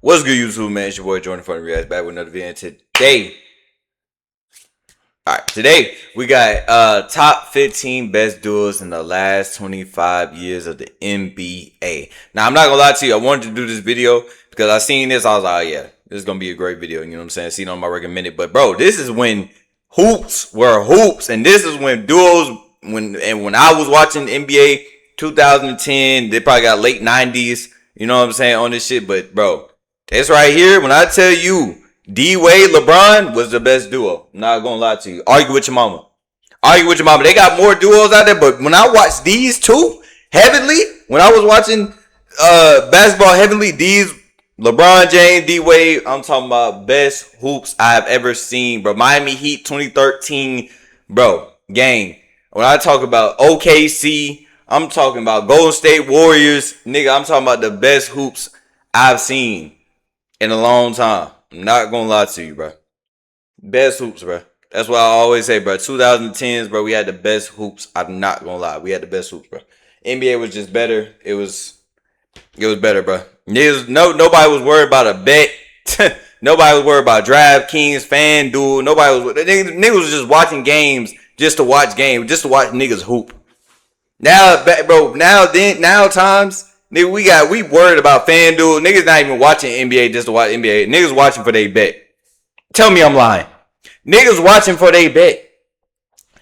What's good, YouTube, man? It's your boy Jordan from the React back with another video. Today, today we got top 15 best duos in the last 25 years of the NBA. Now, I'm not gonna lie to you, I wanted to do this video because I seen this. I was like, oh, yeah, this is gonna be a great video. You know what I'm saying? Seen it on my recommended, but bro, this is when hoops were hoops, and this is when duos. When I was watching NBA 2010, they probably got late 90s. You know what I'm saying on this shit, but bro. It's right here. When I tell you D-Wade, LeBron was the best duo. I'm not gonna lie to you. Argue with your mama. Argue with your mama. They got more duos out there, but when I watched these two heavily, when I was watching basketball heavily, these LeBron James, D-Wade, I'm talking about best hoops I've ever seen, bro. Miami Heat 2013, bro, gang. When I talk about OKC, I'm talking about Golden State Warriors, nigga. I'm talking about the best hoops I've seen in a long time. I'm not gonna lie to you, bro. Best hoops, bro. That's what I always say, bro. 2010s, bro. We had the best hoops. I'm not gonna lie. We had the best hoops, bro. NBA was just better. It was better, bro. Nobody was worried about a bet. Nobody was worried about DraftKings, FanDuel. Niggas was just watching games just to watch games, just to watch niggas hoop. Now times. Nigga, we worried about FanDuel. Niggas not even watching NBA just to watch NBA. Niggas watching for they bet. Tell me I'm lying. Niggas watching for they bet.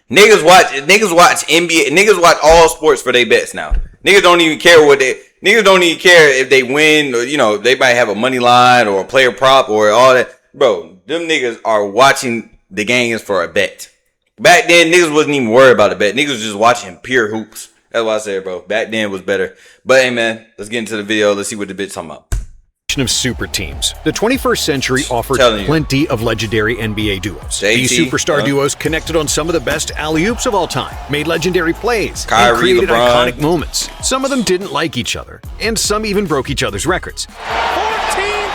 Niggas watch NBA. Niggas watch all sports for they bets now. Niggas don't even care if they win or, you know, they might have a money line or a player prop or all that. Bro, them niggas are watching the games for a bet. Back then, niggas wasn't even worried about a bet. Niggas was just watching pure hoops. That's what I said, bro. Back then it was better. But hey, man, let's get into the video. Let's see what the bitch talking about. Of super teams. The 21st century offered plenty of legendary NBA duos. These superstar duos connected on some of the best alley-oops of all time, made legendary plays, and created iconic moments. Some of them didn't like each other, and some even broke each other's records. 14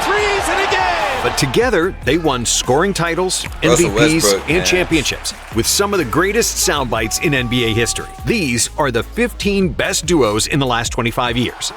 threes in a game! But together, they won scoring titles, MVPs, and championships with some of the greatest sound bites in NBA history. These are the 15 best duos in the last 25 years.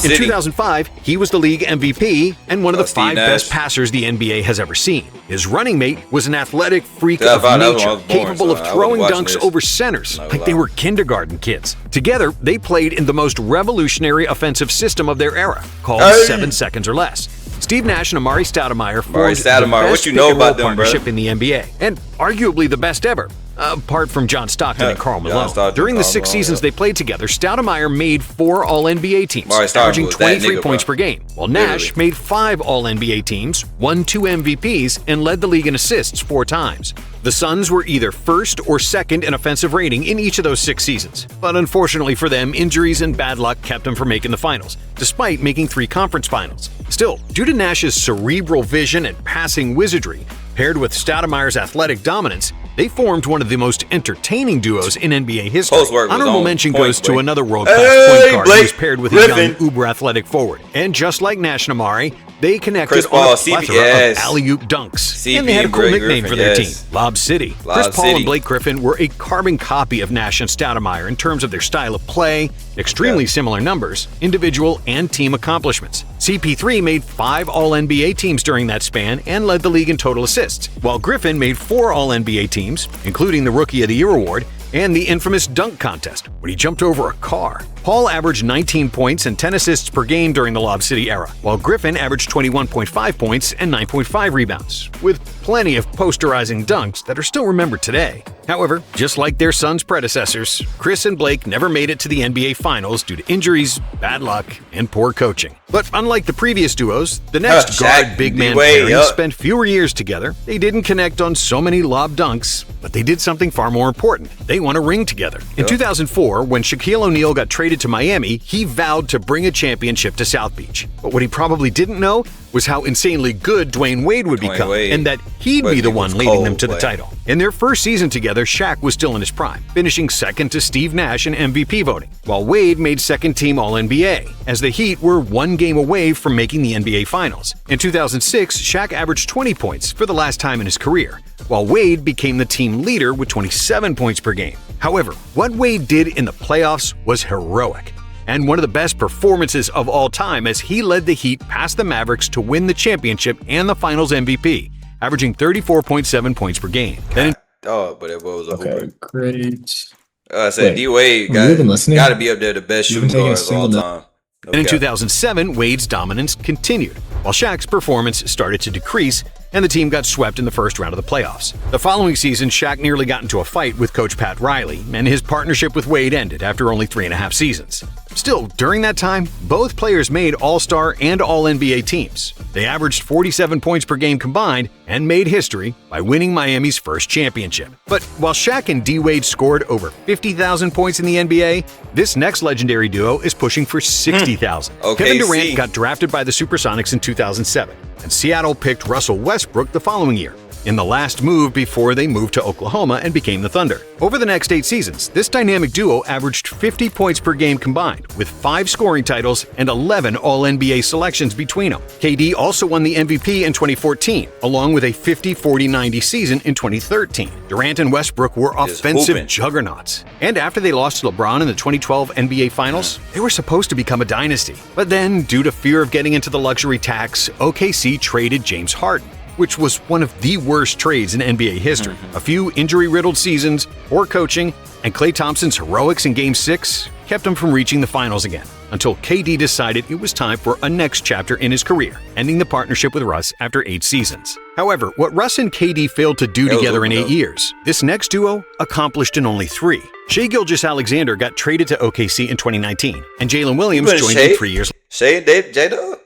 In 2005, he was the league MVP and one of the 5 best passers the NBA has ever seen. His running mate was an athletic freak of nature, capable of throwing dunks over centers like they were kindergarten kids. Together, they played in the most revolutionary offensive system of their era, called 7 seconds or less. Steve Nash and Amari Stoudemire formed the best pick-and-roll partnership in the NBA, and arguably the best ever, apart from John Stockton and Karl Malone. During the 6 seasons they played together, Stoudemire made 4 All-NBA teams, averaging 23 points per game, while Nash made 5 All-NBA teams, won 2 MVPs, and led the league in assists 4 times. The Suns were either first or second in offensive rating in each of those 6 seasons. But unfortunately for them, injuries and bad luck kept them from making the finals, despite making 3 conference finals. Still, due to Nash's cerebral vision and passing wizardry, paired with Stoudemire's athletic dominance, they formed one of the most entertaining duos in NBA history. Honorable mention goes to another world-class point guard who was paired with a young, uber-athletic forward. And just like Nash and Amari, they connected on a plethora of alley-oop dunks. And they had a cool nickname for their team, Lob City. Chris Paul and Blake Griffin were a carbon copy of Nash and Stoudemire in terms of their style of play, extremely similar numbers, individual and team accomplishments. CP3 made 5 All-NBA teams during that span and led the league in total assists, while Griffin made 4 All-NBA teams, including the Rookie of the Year award and the infamous dunk contest when he jumped over a car. Paul averaged 19 points and 10 assists per game during the Lob City era, while Griffin averaged 21.5 points and 9.5 rebounds, with plenty of posterizing dunks that are still remembered today. However, just like their son's predecessors, Chris and Blake never made it to the NBA Finals due to injuries, bad luck, and poor coaching. But unlike the previous duos, the next guard-big man pairing spent fewer years together. They didn't connect on so many lob dunks, but they did something far more important. They won a ring together. In 2004, when Shaquille O'Neal got traded to Miami, he vowed to bring a championship to South Beach. But what he probably didn't know was how insanely good Dwayne Wade would become, and that he'd be the one leading them to the title. In their first season together, Shaq was still in his prime, finishing second to Steve Nash in MVP voting, while Wade made second-team All-NBA, as the Heat were 1 game away from making the NBA Finals. In 2006, Shaq averaged 20 points for the last time in his career, while Wade became the team leader with 27 points per game. However, what Wade did in the playoffs was heroic. and one of the best performances of all time as he led the Heat past the Mavericks to win the championship and the Finals MVP, averaging 34.7 points per game. Then but it was a hooper. Great. I said D-Wade got to be up there, the best shooting guard of all time. And in 2007, Wade's dominance continued, while Shaq's performance started to decrease and the team got swept in the first round of the playoffs. The following season, Shaq nearly got into a fight with coach Pat Riley, and his partnership with Wade ended after only 3.5 seasons. Still, during that time, both players made All-Star and All-NBA teams. They averaged 47 points per game combined and made history by winning Miami's first championship. But while Shaq and D-Wade scored over 50,000 points in the NBA, this next legendary duo is pushing for 60,000. Kevin Durant got drafted by the Supersonics in 2007, and Seattle picked Russell Westbrook the following year, in the last move before they moved to Oklahoma and became the Thunder. Over the next 8 seasons, this dynamic duo averaged 50 points per game combined, with 5 scoring titles and 11 All-NBA selections between them. KD also won the MVP in 2014, along with a 50-40-90 season in 2013. Durant and Westbrook were offensive juggernauts. And after they lost to LeBron in the 2012 NBA Finals, they were supposed to become a dynasty. But then, due to fear of getting into the luxury tax, OKC traded James Harden, which was one of the worst trades in NBA history. A few injury-riddled seasons, poor coaching, and Klay Thompson's heroics in Game 6 kept him from reaching the finals again, until KD decided it was time for a next chapter in his career, ending the partnership with Russ after 8 seasons. However, what Russ and KD failed to do together in 8 years, this next duo accomplished in only 3. Shai Gilgeous-Alexander got traded to OKC in 2019, and Jalen Williams joined him 3 years later. Shai and J-Dub?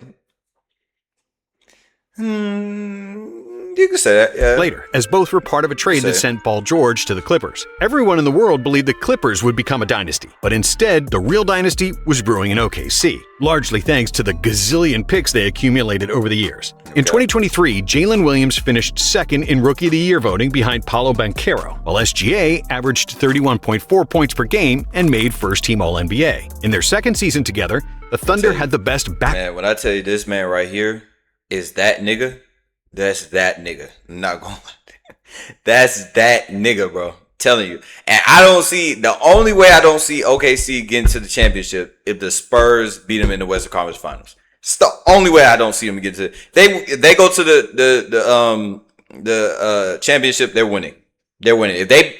You can say that, yeah. Later, as both were part of a trade that sent Paul George to the Clippers. Everyone in the world believed the Clippers would become a dynasty, but instead, the real dynasty was brewing in OKC, largely thanks to the gazillion picks they accumulated over the years. In 2023, Jalen Williams finished second in Rookie of the Year voting behind Paolo Banchero, while SGA averaged 31.4 points per game and made first-team All-NBA. In their second season together, the Thunder had the best back. Man, when I tell you this man right here is that nigga, that's that nigga. I'm not gonna lie. That's that nigga, bro. Telling you. And I don't see, the only way I don't see OKC getting to the championship if the Spurs beat them in the Western Conference Finals. It's the only way I don't see them get to. If they go to the championship, they're winning. They're winning. If they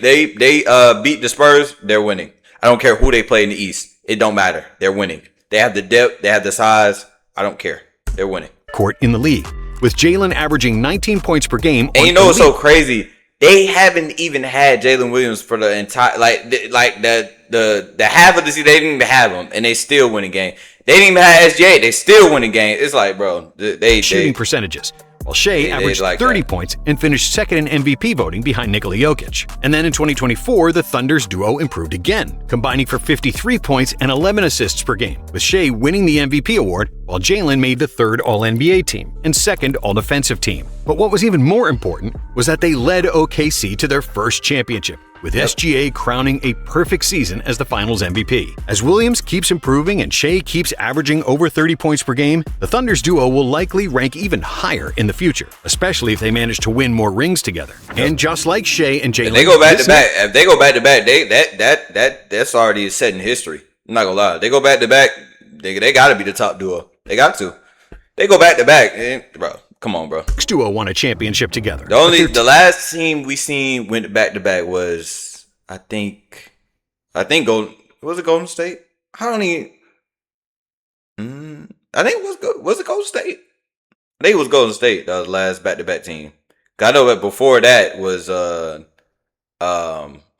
beat the Spurs, they're winning. I don't care who they play in the East. It don't matter. They're winning. They have the depth. They have the size. I don't care. They're winning. Court in the league, with Jalen averaging 19 points per game. And you know what's so crazy? They haven't even had Jalen Williams for the entire the half of the season. They didn't even have him, and they still win a game. They didn't even have SGA. They still win a game. It's like, bro, they shooting percentages. While Shai averaged 30 points and finished second in MVP voting behind Nikola Jokic. And then in 2024, the Thunder's duo improved again, combining for 53 points and 11 assists per game, with Shai winning the MVP award, while Jalen made the third All-NBA team and second All-Defensive team. But what was even more important was that they led OKC to their first championship, with SGA crowning a perfect season as the Finals MVP. As Williams keeps improving and Shai keeps averaging over 30 points per game, the Thunder's duo will likely rank even higher in the future, especially if they manage to win more rings together. And just like Shai and Jalen, they go back to back. If they go back to back, that's already set in history. I'm not gonna lie. They go back to back. They got to be the top duo. They got to. They go back to back, bro. Come on, bro. Next duo won a championship together. The last team we seen went back to back was I think Golden State. I don't even. I think was it Golden State? I think it was Golden State. That was the last back to back team. I know that before that was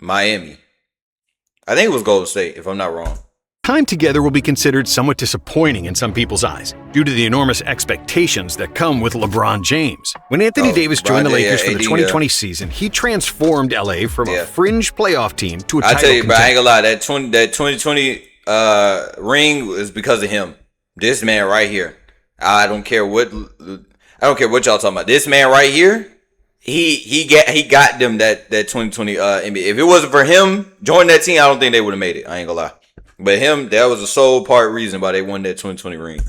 Miami. I think it was Golden State, if I'm not wrong. Time together will be considered somewhat disappointing in some people's eyes, due to the enormous expectations that come with LeBron James. When Anthony Davis joined the Lakers for the 2020 season, he transformed LA from a fringe playoff team to a title contender. I tell you, bro, I ain't gonna lie, that 2020 ring was because of him. This man right here. I don't care what y'all talking about. This man right here, he got them that 2020 NBA. If it wasn't for him joining that team, I don't think they would have made it. I ain't gonna lie. But him, that was the sole part reason why they won that 2020 ring.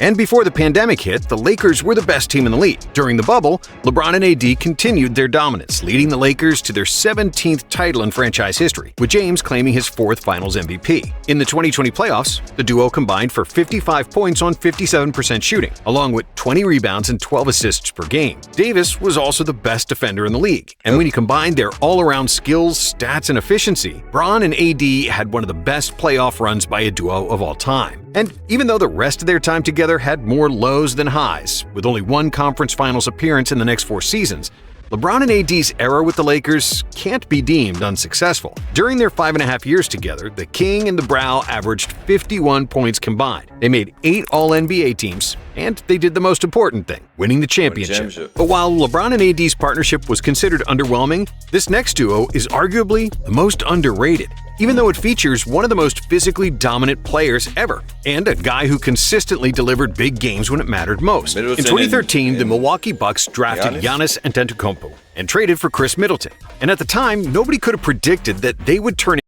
And before the pandemic hit, the Lakers were the best team in the league. During the bubble, LeBron and AD continued their dominance, leading the Lakers to their 17th title in franchise history, with James claiming his 4th Finals MVP. In the 2020 playoffs, the duo combined for 55 points on 57% shooting, along with 20 rebounds and 12 assists per game. Davis was also the best defender in the league, and when you combine their all-around skills, stats, and efficiency, Bron and AD had one of the best playoff runs by a duo of all time. And even though the rest of their time together had more lows than highs, with only one conference finals appearance in the next 4 seasons, LeBron and AD's era with the Lakers can't be deemed unsuccessful. During their 5.5 years together, the King and the Brow averaged 51 points combined. They made 8 All-NBA teams, and they did the most important thing, winning the championship. But while LeBron and AD's partnership was considered underwhelming, this next duo is arguably the most underrated, even though it features one of the most physically dominant players ever, and a guy who consistently delivered big games when it mattered most. In 2013, the Milwaukee Bucks drafted Giannis Antetokounmpo and traded for Chris Middleton. And at the time, nobody could have predicted that they would turn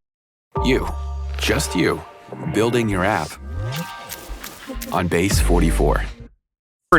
just you, building your app on Base 44.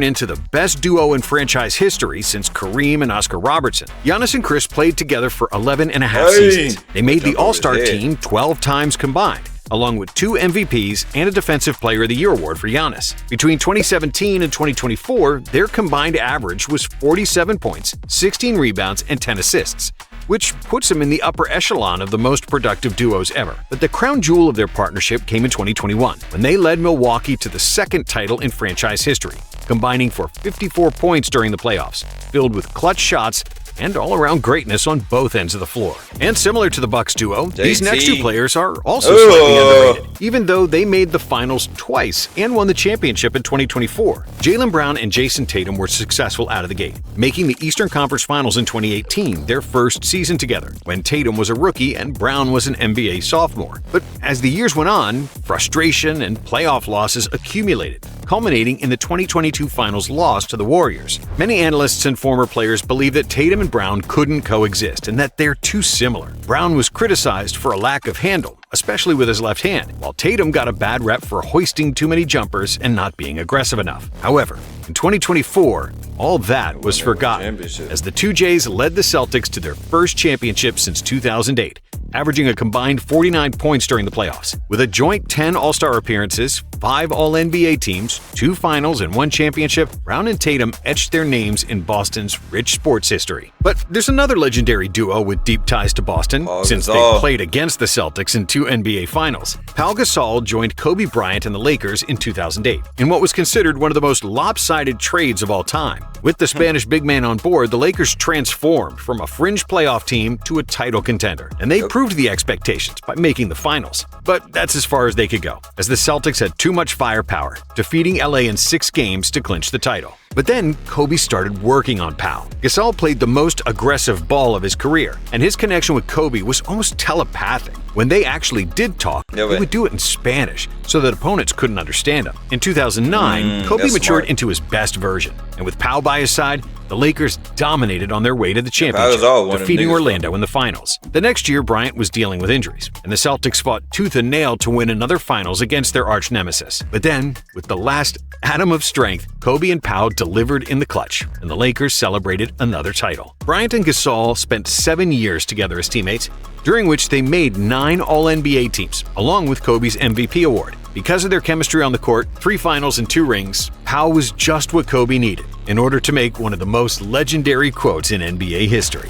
Into the best duo in franchise history since Kareem and Oscar Robertson. Giannis and Chris played together for 11.5 seasons. They made the All-Star team 12 times combined, along with 2 MVPs and a Defensive Player of the Year award for Giannis. Between 2017 and 2024, their combined average was 47 points, 16 rebounds, and 10 assists, which puts them in the upper echelon of the most productive duos ever. But the crown jewel of their partnership came in 2021, when they led Milwaukee to the 2nd title in franchise history, combining for 54 points during the playoffs, filled with clutch shots and all-around greatness on both ends of the floor. And similar to the Bucks duo, these next 2 players are also slightly underrated, even though they made the finals twice and won the championship in 2024. Jaylen Brown and Jason Tatum were successful out of the gate, making the Eastern Conference Finals in 2018 their first season together, when Tatum was a rookie and Brown was an NBA sophomore. But as the years went on, frustration and playoff losses accumulated, culminating in the 2022 Finals loss to the Warriors. Many analysts and former players believe that Tatum and Brown couldn't coexist and that they're too similar. Brown was criticized for a lack of handle, especially with his left hand, while Tatum got a bad rep for hoisting too many jumpers and not being aggressive enough. However, in 2024, all that was forgotten, as the 2Js led the Celtics to their first championship since 2008, averaging a combined 49 points during the playoffs. With a joint 10 All-Star appearances, 5 All-NBA teams, 2 finals, and 1 championship, Brown and Tatum etched their names in Boston's rich sports history. But there's another legendary duo with deep ties to Boston, since they played against the Celtics in 2 NBA finals. Pau Gasol joined Kobe Bryant and the Lakers in 2008, in what was considered one of the most lopsided trades of all time. With the Spanish big man on board, the Lakers transformed from a fringe playoff team to a title contender, and they proved the expectations by making the finals. But that's as far as they could go, as the Celtics had too much firepower, defeating LA in 6 games to clinch the title. But then Kobe started working on Pau. Gasol played the most aggressive ball of his career, and his connection with Kobe was almost telepathic. When they actually did talk, they would do it in Spanish, so that opponents couldn't understand him. In 2009, Kobe matured into his best version, and with Pau by his side, the Lakers dominated on their way to the championship, defeating Orlando in the finals. The next year, Bryant was dealing with injuries, and the Celtics fought tooth and nail to win another finals against their arch nemesis. But then, with the last atom of strength, Kobe and Pau delivered in the clutch, and the Lakers celebrated another title. Bryant and Gasol spent 7 years together as teammates, during which they made 9 All-NBA teams, along with Kobe's MVP award. Because of their chemistry on the court, 3 finals and 2 rings, Pau was just what Kobe needed in order to make one of the most legendary quotes in NBA history.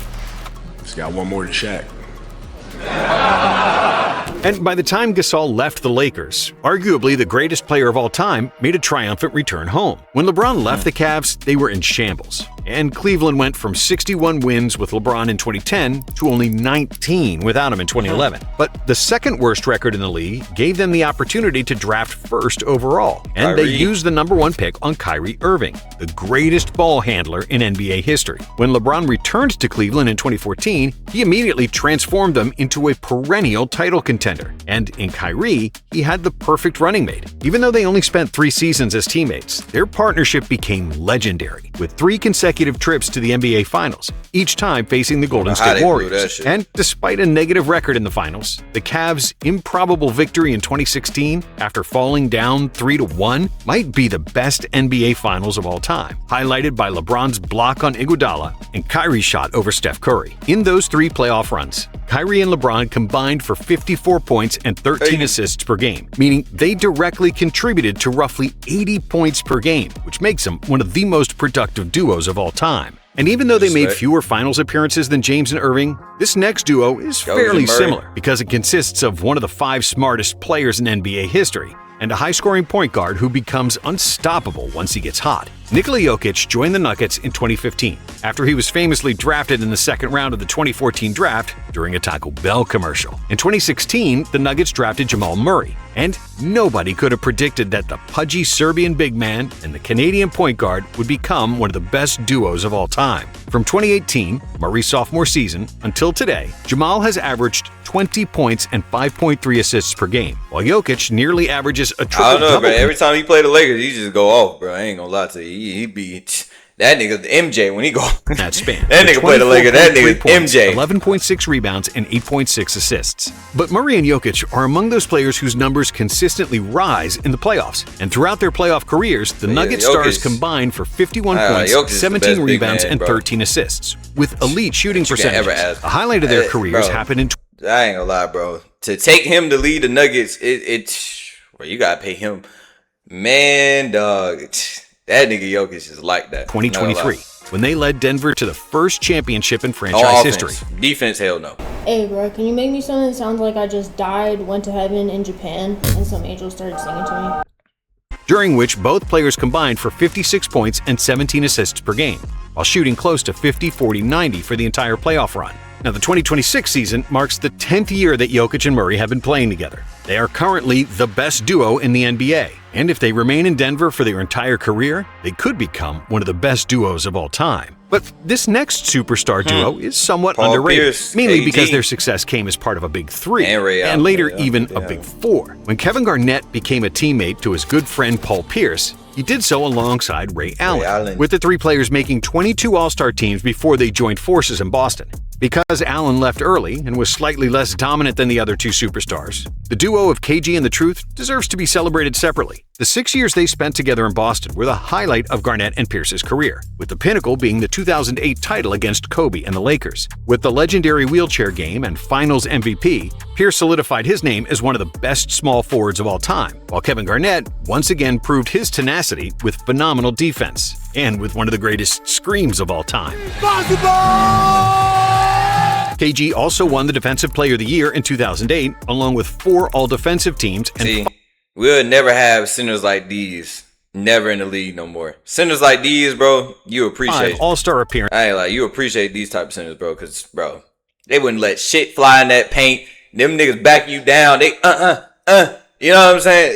Just got one more than Shaq. And by the time Gasol left the Lakers, arguably the greatest player of all time made a triumphant return home. When LeBron left the Cavs, they were in shambles, and Cleveland went from 61 wins with LeBron in 2010 to only 19 without him in 2011. But the second worst record in the league gave them the opportunity to draft first overall, and they used the #1 pick on Kyrie Irving, the greatest ball handler in NBA history. When LeBron returned to Cleveland in 2014, he immediately transformed them into a perennial title contender. And in Kyrie, he had the perfect running mate. Even though they only spent 3 seasons as teammates, their partnership became legendary, with 3 consecutive consecutive trips to the NBA Finals, each time facing the Golden How they State blew Warriors. that shit. And despite a negative record in the finals, the Cavs' improbable victory in 2016 after falling down 3-1 might be the best NBA Finals of all time, highlighted by LeBron's block on Iguodala and Kyrie's shot over Steph Curry. In those 3 playoff runs, Kyrie and LeBron combined for 54 points and 13 assists per game, meaning they directly contributed to roughly 80 points per game, which makes them one of the most productive duos of all time. And even though they made fewer finals appearances than James and Irving, this next duo is fairly similar because it consists of one of the 5 smartest players in NBA history and a high-scoring point guard who becomes unstoppable once he gets hot. Nikola Jokic joined the Nuggets in 2015 after he was famously drafted in the second round of the 2014 draft during a Taco Bell commercial. In 2016, the Nuggets drafted Jamal Murray, and nobody could have predicted that the pudgy Serbian big man and the Canadian point guard would become one of the best duos of all time. From 2018, Murray's sophomore season, until today, Jamal has averaged 20 points and 5.3 assists per game, while Jokic nearly averages a triple-double. I don't know, bro. Every time he play the Lakers, he just go off, bro. I ain't gonna lie to you. He be that nigga MJ when he go. That span. That nigga play the Lakers. That nigga points, MJ. 11.6 rebounds and 8.6 assists. But Murray and Jokic are among those players whose numbers consistently rise in the playoffs. And throughout their playoff careers, the Nuggets stars combined for 51 points, 17 rebounds, and 13 assists, with elite shooting percentages. A highlight of their careers happened in. I ain't gonna lie, bro. To take him to lead the Nuggets, well, you gotta pay him, man, dog. That nigga Jokic is like that. 2023, when they led Denver to the first championship in franchise history. Defense, hell no. Hey, bro, can you make me something that sounds like I just died, went to heaven in Japan, and some angels started singing to me? During which both players combined for 56 points and 17 assists per game, while shooting close to 50-40-90 for the entire playoff run. Now, the 2026 season marks the 10th year that Jokic and Murray have been playing together. They are currently the best duo in the NBA, and if they remain in Denver for their entire career, they could become one of the best duos of all time. But this next superstar duo is somewhat underrated, Pierce, mainly AD. because their success came as part of a big 3, And later even a big 4. When Kevin Garnett became a teammate to his good friend Paul Pierce, he did so alongside Ray Allen, with the 3 players making 22 All-Star teams before they joined forces in Boston. Because Allen left early and was slightly less dominant than the other 2 superstars, the duo of KG and the Truth deserves to be celebrated separately. The 6 years they spent together in Boston were the highlight of Garnett and Pierce's career, with the pinnacle being the 2008 title against Kobe and the Lakers. With the legendary wheelchair game and Finals MVP, Pierce solidified his name as one of the best small forwards of all time, while Kevin Garnett once again proved his tenacity with phenomenal defense and with one of the greatest screams of all time. KG also won the Defensive Player of the Year in 2008, along with 4 All-Defensive teams. And we'll never have centers like these. Never in the league no more. Centers like these, bro, you appreciate 5 All-Star appearances. I ain't like, you appreciate these type of centers, bro, because, bro, they wouldn't let shit fly in that paint. Them niggas back you down. They, you know what I'm saying?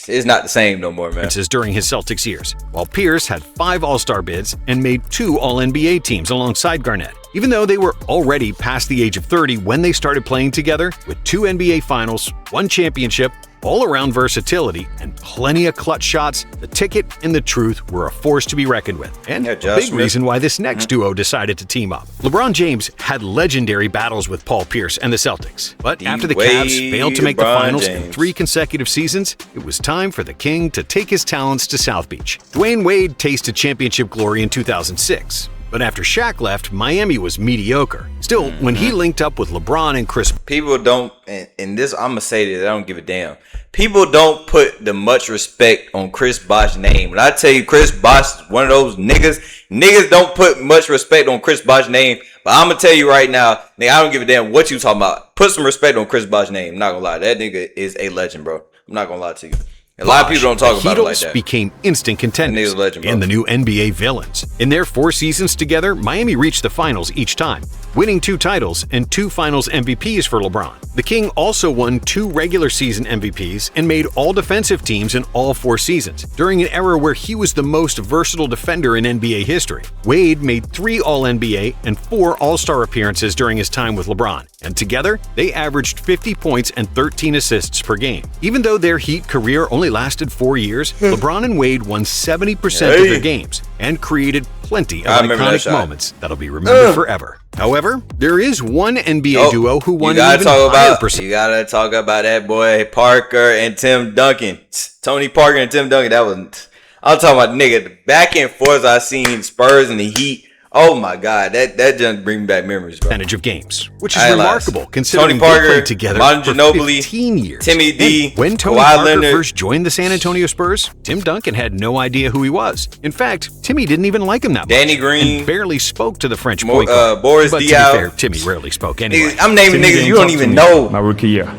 It's not the same no more, man. During his Celtics years, while Pierce had 5 All-Star bids and made 2 All-NBA teams alongside Garnett. Even though they were already past the age of 30 when they started playing together, with 2 NBA Finals, 1 championship, all-around versatility, and plenty of clutch shots, the Ticket and the Truth were a force to be reckoned with, and a big reason why this next duo decided to team up. LeBron James had legendary battles with Paul Pierce and the Celtics, but after the Cavs failed to make the finals in 3 consecutive seasons, it was time for the King to take his talents to South Beach. Dwayne Wade tasted championship glory in 2006. But after Shaq left, Miami was mediocre. Still, when he linked up with LeBron and Chris... People don't, and this, I'm going to say this, I don't give a damn. People don't put the much respect on Chris Bosh's name. When I tell you Chris Bosh is one of those niggas don't put much respect on Chris Bosh's name. But I'm going to tell you right now, nigga, I don't give a damn what you talking about. Put some respect on Chris Bosh's name. I'm not going to lie. That nigga is a legend, bro. I'm not going to lie to you. A lot of people don't talk about it like that. Became instant contenders and the new NBA villains. In their 4 seasons together, Miami reached the finals each time, winning 2 titles and 2 finals MVPs for LeBron. The King also won 2 regular season MVPs and made all defensive teams in all 4 seasons, during an era where he was the most versatile defender in NBA history. Wade made 3 All-NBA and 4 All-Star appearances during his time with LeBron, and together, they averaged 50 points and 13 assists per game. Even though their Heat career only lasted 4 years, LeBron and Wade won 70% of their games and created plenty of I remember that iconic shot. moments that'll be remembered forever. However, there is one NBA duo who won you an gotta even talk higher about, percentage. You gotta talk about that boy Parker and Tim Duncan. Tony Parker and Tim Duncan. That was, I'm talking about, nigga, the back and forth I seen Spurs and the Heat. Oh my God, that just bring back memories, bro. Of games, which is I ain't remarkable lies. considering Tony Parker, they played together Manu for Ginobili, 15 years. Timmy D, And when Tony Kawhi Parker Leonard first joined the San Antonio Spurs, Tim Duncan had no idea who he was. In fact, Timmy didn't even like him that much. Danny Green, and barely spoke to the French point guard. Boris But Diaw. to be fair, Timmy rarely spoke anyway. I'm naming Timmy niggas didn't you don't talk to even me know. My rookie year.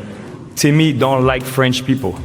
Timmy don't like French people.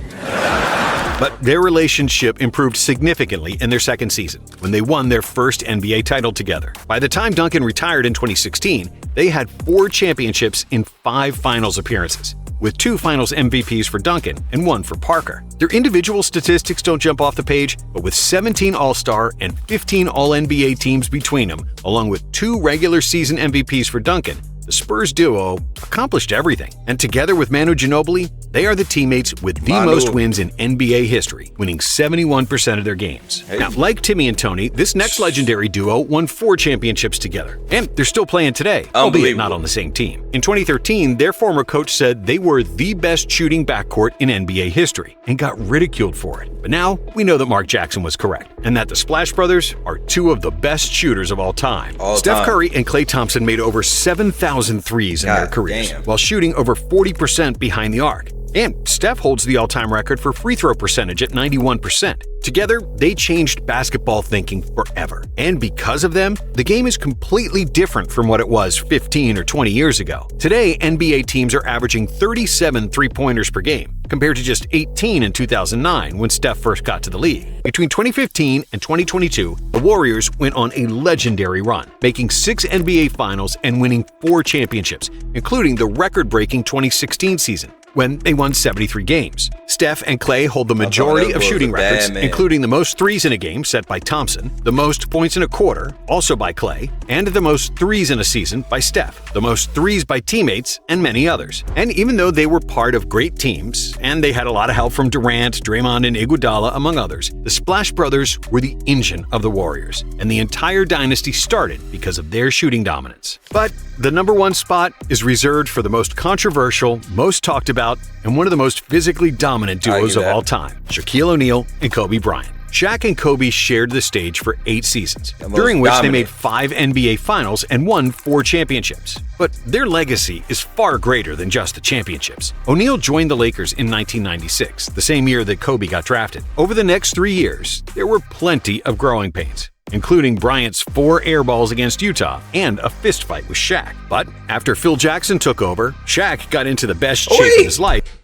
But their relationship improved significantly in their second season, when they won their first NBA title together. By the time Duncan retired in 2016, they had 4 championships in 5 finals appearances, with 2 finals MVPs for Duncan and 1 for Parker. Their individual statistics don't jump off the page, but with 17 All-Star and 15 All-NBA teams between them, along with 2 regular season MVPs for Duncan, the Spurs duo accomplished everything. And together with Manu Ginobili, they are the teammates with the most wins in NBA history, winning 71% of their games. Now, like Timmy and Tony, this next legendary duo won 4 championships together. And they're still playing today, albeit not on the same team. In 2013, their former coach said they were the best shooting backcourt in NBA history and got ridiculed for it. But now, we know that Mark Jackson was correct, and that the Splash Brothers are 2 of the best shooters of all time. Steph Curry and Klay Thompson made over 7,000 threes in their careers, while shooting over 40% behind the arc. And Steph holds the all-time record for free throw percentage at 91%. Together, they changed basketball thinking forever. And because of them, the game is completely different from what it was 15 or 20 years ago. Today, NBA teams are averaging 37 three-pointers per game, compared to just 18 in 2009 when Steph first got to the league. Between 2015 and 2022, the Warriors went on a legendary run, making 6 NBA Finals and winning 4 championships, including the record-breaking 2016 season, when they won 73 games. Steph and Klay hold the majority of shooting records, including the most threes in a game set by Thompson, the most points in a quarter, also by Klay, and the most threes in a season by Steph, the most threes by teammates, and many others. And even though they were part of great teams, and they had a lot of help from Durant, Draymond, and Iguodala, among others, the Splash Brothers were the engine of the Warriors, and the entire dynasty started because of their shooting dominance. But the number 1 spot is reserved for the most controversial, most talked about, and one of the most physically dominant duos of all time, Shaquille O'Neal and Kobe Bryant. Shaq and Kobe shared the stage for 8 seasons, during which they made 5 NBA Finals and won 4 championships. But their legacy is far greater than just the championships. O'Neal joined the Lakers in 1996, the same year that Kobe got drafted. Over the next 3 years, there were plenty of growing pains, including Bryant's 4 airballs against Utah and a fistfight with Shaq. But after Phil Jackson took over, Shaq got into the best shape of his life.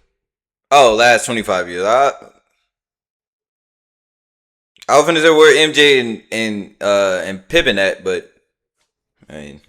Last 25 years. I was finna say where MJ and Pippen at, but I mean,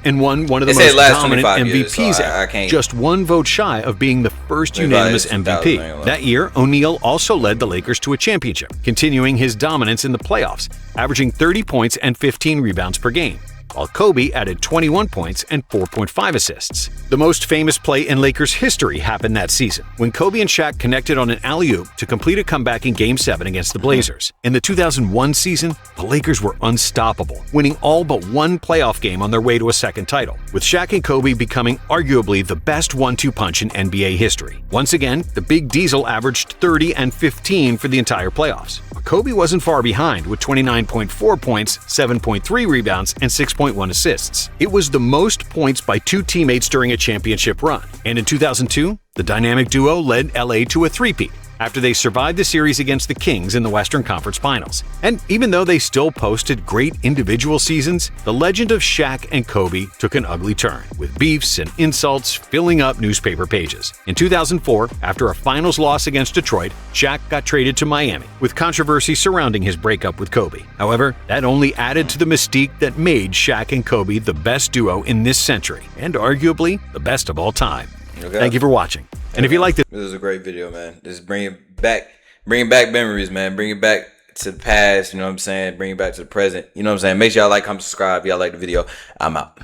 and won one of the most dominant MVPs ever, just 1 vote shy of being the first unanimous MVP. That year, O'Neal also led the Lakers to a championship, continuing his dominance in the playoffs, averaging 30 points and 15 rebounds per game, while Kobe added 21 points and 4.5 assists. The most famous play in Lakers history happened that season, when Kobe and Shaq connected on an alley-oop to complete a comeback in Game 7 against the Blazers. In the 2001 season, the Lakers were unstoppable, winning all but 1 playoff game on their way to a second title, with Shaq and Kobe becoming arguably the best 1-2 punch in NBA history. Once again, the Big Diesel averaged 30 and 15 for the entire playoffs. But Kobe wasn't far behind, with 29.4 points, 7.3 rebounds, and 6.1 assists. It was the most points by 2 teammates during a championship run. And in 2002, the dynamic duo led LA to a three-peat, after they survived the series against the Kings in the Western Conference Finals. And even though they still posted great individual seasons, the legend of Shaq and Kobe took an ugly turn, with beefs and insults filling up newspaper pages. In 2004, after a finals loss against Detroit, Shaq got traded to Miami, with controversy surrounding his breakup with Kobe. However, that only added to the mystique that made Shaq and Kobe the best duo in this century, and arguably the best of all time. Thank you for watching. And if you like this is a great video, man. Just bring it back memories, man. Bring it back to the past, you know what I'm saying? Bring it back to the present, you know what I'm saying? Make sure y'all like, comment, subscribe. If y'all like the video, I'm out.